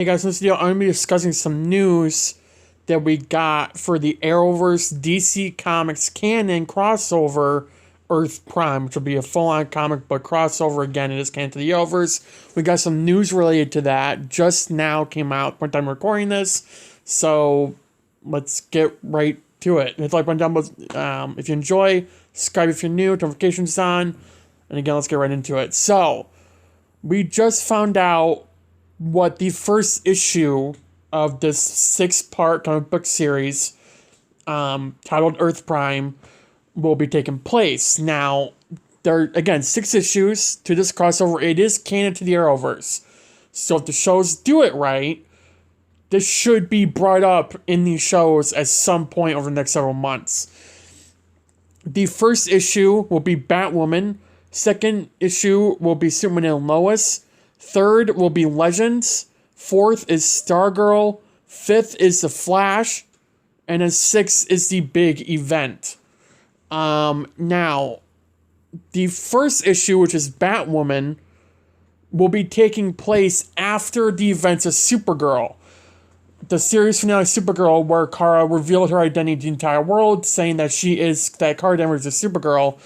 Hey guys, in this video I'm going to be discussing some news that we got for the Arrowverse DC Comics canon crossover Earth Prime, which will be a full-on comic book crossover. Again, it is canon to the Arrowverse. We got some news related to that. Just now came out when I'm recording this, so let's get right to it. Hit the like button down below if you enjoy, subscribe if you're new, notifications on, and again, let's get right into it. So, we just found out what the first issue of this 6-part comic book series titled Earth Prime will be taking place. Now, there are, again, 6 issues to this crossover. It is canon to the Arrowverse. So if the shows do it right, this should be brought up in these shows at some point over the next several months. The first issue will be Batwoman. Second issue will be Superman and Lois. Third will be Legends. Fourth is Stargirl. Fifth is The Flash. And then sixth is the big event. Now, the first issue, which is Batwoman, will be taking place after the events of Supergirl. The series finale of Supergirl, where Kara revealed her identity to the entire world, saying that Kara Danvers is Supergirl.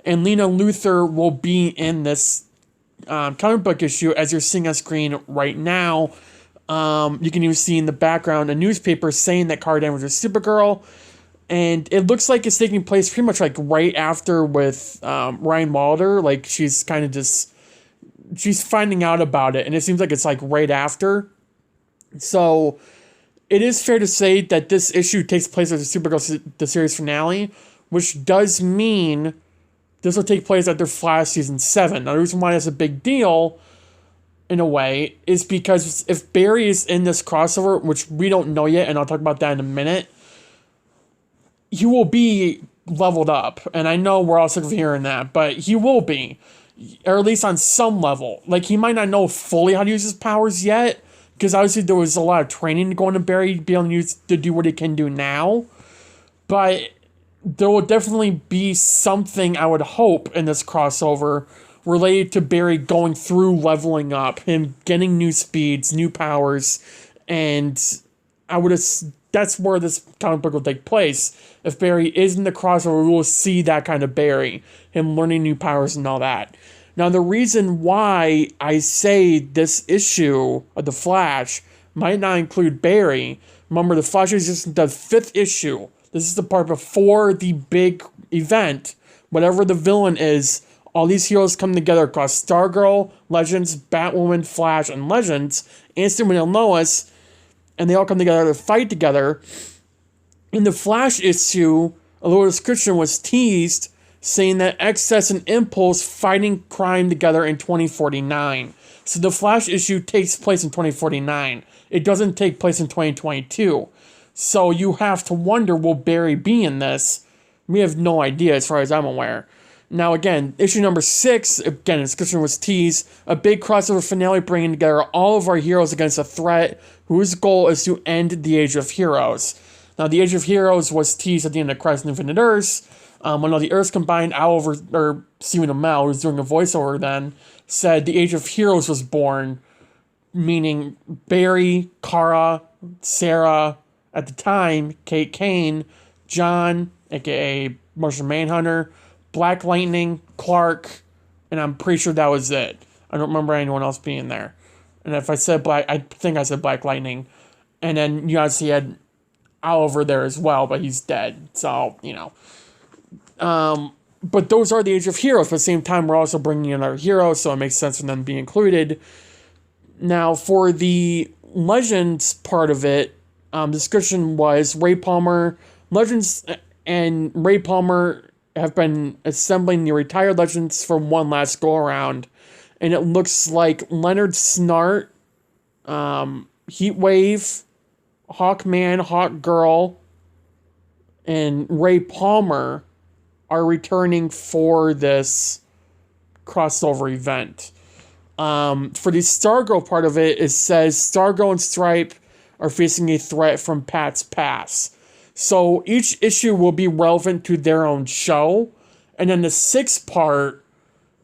And Lena Luthor will be in this comic book issue, as you're seeing on screen right now. You can even see in the background a newspaper saying that Kara Danvers is Supergirl, and it looks like it's taking place pretty much like right after with Ryan Wilder. Like she's kind of she's finding out about it, and it seems like it's like right after. So it is fair to say that this issue takes place as a Supergirl the series finale, which does mean this will take place after Flash Season 7. Now, the reason why that's a big deal, in a way, is because if Barry is in this crossover, which we don't know yet, and I'll talk about that in a minute, he will be leveled up. And I know we're all sick of hearing that, but he will be. Or at least on some level. Like, he might not know fully how to use his powers yet, because obviously there was a lot of training going to Barry to be able to do what he can do now. But there will definitely be something, I would hope, in this crossover related to Barry going through leveling up, him getting new speeds, new powers, and that's where this comic book will take place. If Barry is in the crossover, we will see that kind of Barry, him learning new powers and all that. Now, the reason why I say this issue of The Flash might not include Barry, remember, The Flash is just the 5th issue. This is the part before the big event. Whatever the villain is, all these heroes come together across Stargirl, Legends, Batwoman, Flash, and Legends, and Superman and Lois, and they all come together to fight together. In the Flash issue, a little description was teased saying that Excess and Impulse fighting crime together in 2049. So the Flash issue takes place in 2049. It doesn't take place in 2022. So you have to wonder, will Barry be in this? We have no idea as far as I'm aware. Now again, issue number 6, again, the description was teased, a big crossover finale bringing together all of our heroes against a threat whose goal is to end the Age of Heroes. Now the Age of Heroes was teased at the end of Crisis on Infinite Earths. When all the Earths combined, Stephen Amell, who was doing a voiceover then, said the Age of Heroes was born, meaning Barry, Kara, Sarah, at the time, Kate Kane, John, aka Martian Manhunter, Black Lightning, Clark, and I'm pretty sure that was it. I don't remember anyone else being there. And if I said I think I said Black Lightning. And then you obviously had Oliver there as well, but he's dead. So, you know. But those are the Age of Heroes. But at the same time, we're also bringing in our heroes, so it makes sense for them to be included. Now, for the Legends part of it, description was Ray Palmer. Legends and Ray Palmer have been assembling the retired Legends for one last go-around. And it looks like Leonard Snart, Heatwave, Hawkman, Hawkgirl, and Ray Palmer are returning for this crossover event. For the Stargirl part of it, it says Stargirl and Stripe are facing a threat from Pat's past. So each issue will be relevant to their own show. And then the 6th part,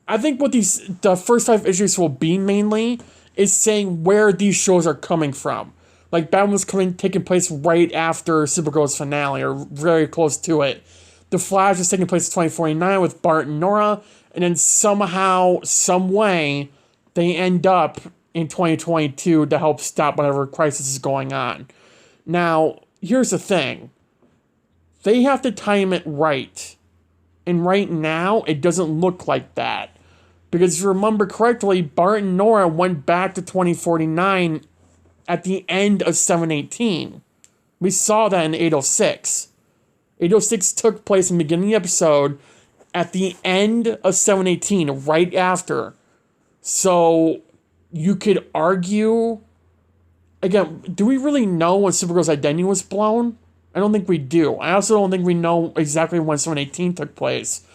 I think what the first 5 issues will be mainly is saying where these shows are coming from. Like, Batman's taking place right after Supergirl's finale, or very close to it. The Flash is taking place in 2049 with Bart and Nora, and then somehow, some way, they end up in 2022 to help stop whatever crisis is going on. Now, here's the thing. They have to time it right. And right now, it doesn't look like that. Because if you remember correctly, Bart and Nora went back to 2049 at the end of 718. We saw that in 806. 806 took place in the beginning of the episode at the end of 718, right after. So, you could argue... Again, do we really know when Supergirl's identity was blown? I don't think we do. I also don't think we know exactly when 718 took place.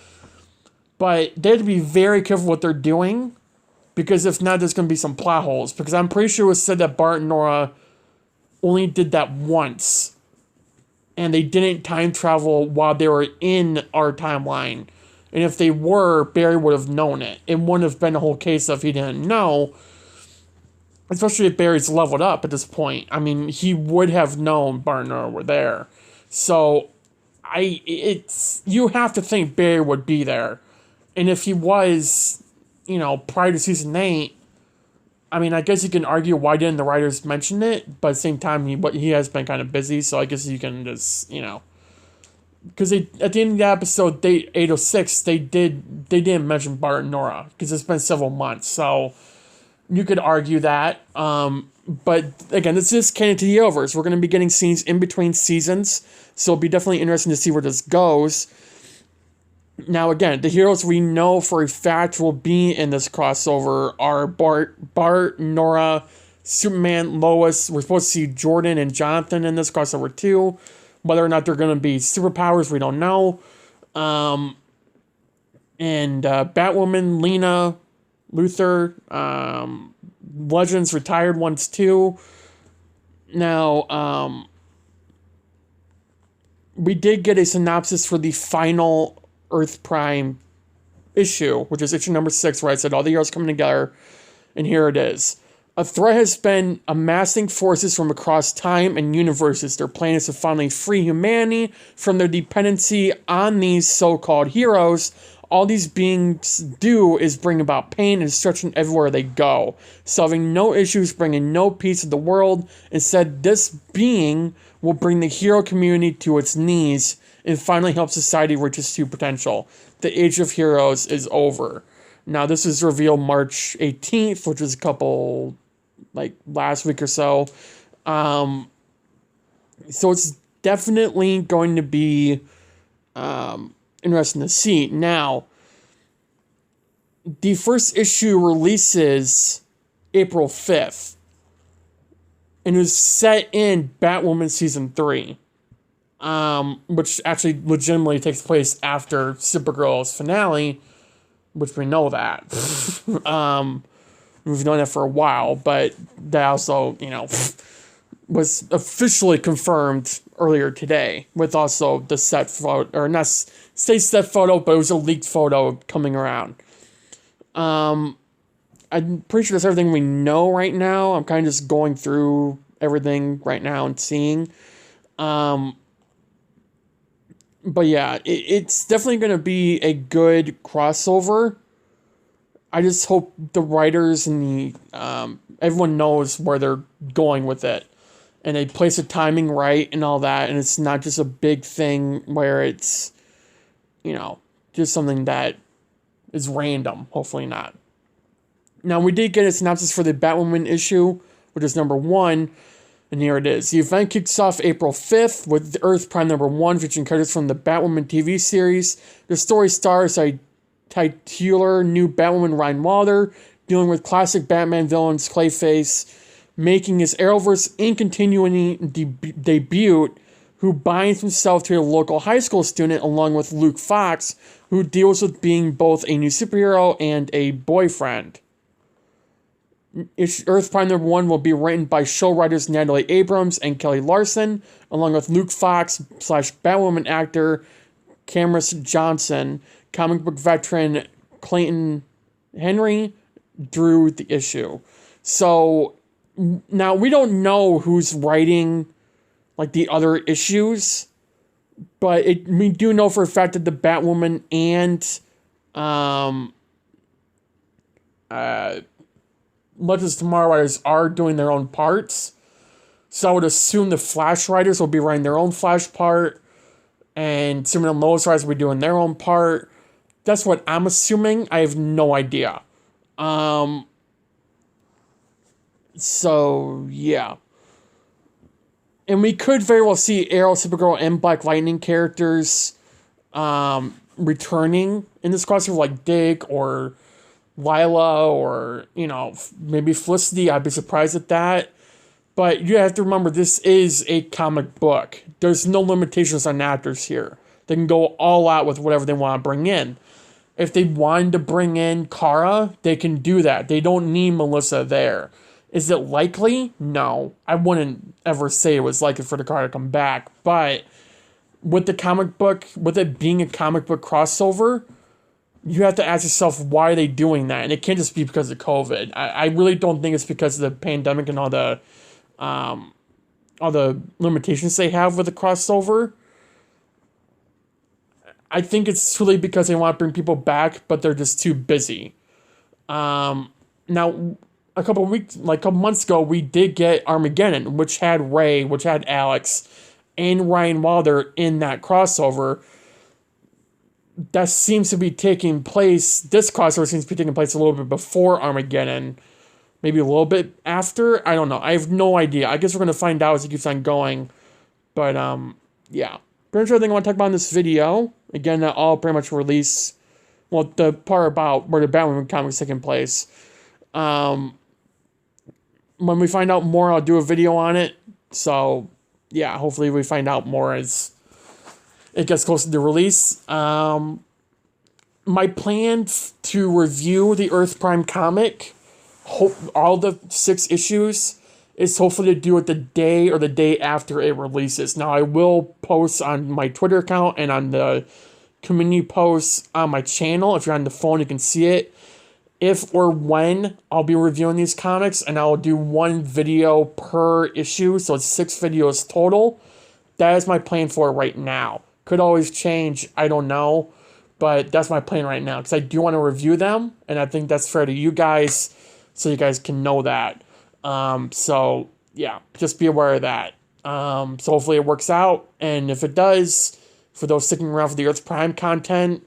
But they have to be very careful what they're doing, because if not, there's going to be some plot holes. Because I'm pretty sure it was said that Bart and Nora only did that once. And they didn't time travel while they were in our timeline. And if they were, Barry would have known it. It wouldn't have been a whole case of he didn't know. Especially if Barry's leveled up at this point. I mean, he would have known Bart and Nora were there. So, you have to think Barry would be there. And if he was, prior to season 8, I mean, I guess you can argue why didn't the writers mention it, but at the same time, he has been kind of busy, so I guess you can just, because at the end of the episode, 806, they didn't mention Bart and Nora, because it's been several months, so you could argue that. But again, this is canon to the Arrowverse. We're going to be getting scenes in between seasons, so it'll be definitely interesting to see where this goes. Now, again, the heroes we know for a fact will be in this crossover are Bart, Nora, Superman, Lois. We're supposed to see Jordan and Jonathan in this crossover too. Whether or not they're going to be superpowers, we don't know. And Batwoman, Lena, Luthor, Legends, retired ones too. Now, we did get a synopsis for the final Earth Prime issue, which is issue number 6, where I said all the heroes coming together, and here it is. A threat has been amassing forces from across time and universes. Their plan is to finally free humanity from their dependency on these so-called heroes. All these beings do is bring about pain and destruction everywhere they go, solving no issues, bringing no peace to the world. Instead, this being will bring the hero community to its knees and finally help society reach its true potential. The Age of Heroes is over. Now, this was revealed March 18th, which is last week or so. So it's definitely going to be interesting to see. Now, the first issue releases April 5th. And it was set in Batwoman Season 3. Which actually legitimately takes place after Supergirl's finale, which we know that. We've known that for a while, but that also, was officially confirmed earlier today with also the set photo, or not say set photo, but it was a leaked photo coming around. I'm pretty sure that's everything we know right now. I'm kind of just going through everything right now and seeing. But yeah, it's definitely going to be a good crossover. I just hope the writers and everyone knows where they're going with it. And they place the timing right and all that. And it's not just a big thing where it's, just something that is random. Hopefully not. Now, we did get a synopsis for the Batwoman issue, which is number 1. And here it is. The event kicks off April 5th with Earth Prime number 1, featuring characters from the Batwoman TV series. The story stars a titular new Batwoman, Ryan Wilder, dealing with classic Batman villains Clayface, making his Arrowverse in continuity debut, who binds himself to a local high school student, along with Luke Fox, who deals with being both a new superhero and a boyfriend. Earth Prime number 1 will be written by show writers Natalie Abrams and Kelly Larson, along with Luke Fox / Batwoman actor Cameron Johnson. Comic book veteran Clayton Henry drew the issue. So now we don't know who's writing like the other issues, but we do know for a fact that the Batwoman and Legends of Tomorrow writers are doing their own parts. So I would assume the Flash writers will be writing their own Flash part, and Superman and Lois writers will be doing their own part. That's what I'm assuming. I have no idea. So, yeah. And we could very well see Arrow, Supergirl, and Black Lightning characters returning in this crossover, like Dick or Lila or, maybe Felicity. I'd be surprised at that. But you have to remember, this is a comic book. There's no limitations on actors here. They can go all out with whatever they want to bring in. If they wanted to bring in Kara, they can do that. They don't need Melissa there. Is it likely? No. I wouldn't ever say it was likely for the Kara to come back. But with the comic book, with it being a comic book crossover, you have to ask yourself, why are they doing that? And it can't just be because of COVID. I really don't think it's because of the pandemic and all the limitations they have with the crossover. I think it's truly because they want to bring people back, but they're just too busy. Now, a couple months ago, we did get Armageddon, which had Ray, which had Alex, and Ryan Wilder in that crossover. That seems to be taking place, this crossover seems to be taking place a little bit before Armageddon. Maybe a little bit after? I don't know. I have no idea. I guess we're going to find out as it keeps on going. But, yeah. Pretty much everything I want to talk about in this video. Again, that all pretty much release. Well, the part about where the Batwoman comics taking place. When we find out more, I'll do a video on it. So, yeah, hopefully we find out more as it gets closer to release. My plan to review the Earth Prime comic, all the 6 issues, is hopefully to do it the day or the day after it releases. Now, I will post on my Twitter account and on the community posts on my channel. If you're on the phone, you can see it. If or when I'll be reviewing these comics, and I'll do 1 video per issue, so it's 6 videos total. That is my plan for it right now. Could always change, I don't know, but that's my plan right now, because I do want to review them, and I think that's fair to you guys, so you guys can know that. So, yeah, just be aware of that. So hopefully it works out, and if it does, for those sticking around for the Earth Prime content,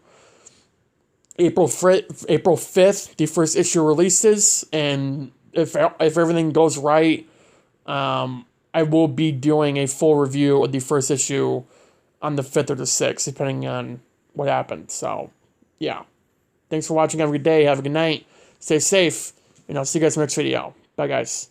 April 5th, the first issue releases, and if everything goes right, I will be doing a full review of the first issue on the 5th or the 6th, depending on what happened. So, yeah. Thanks for watching. Have a good day. Have a good night. Stay safe. And I'll see you guys in the next video. Bye, guys.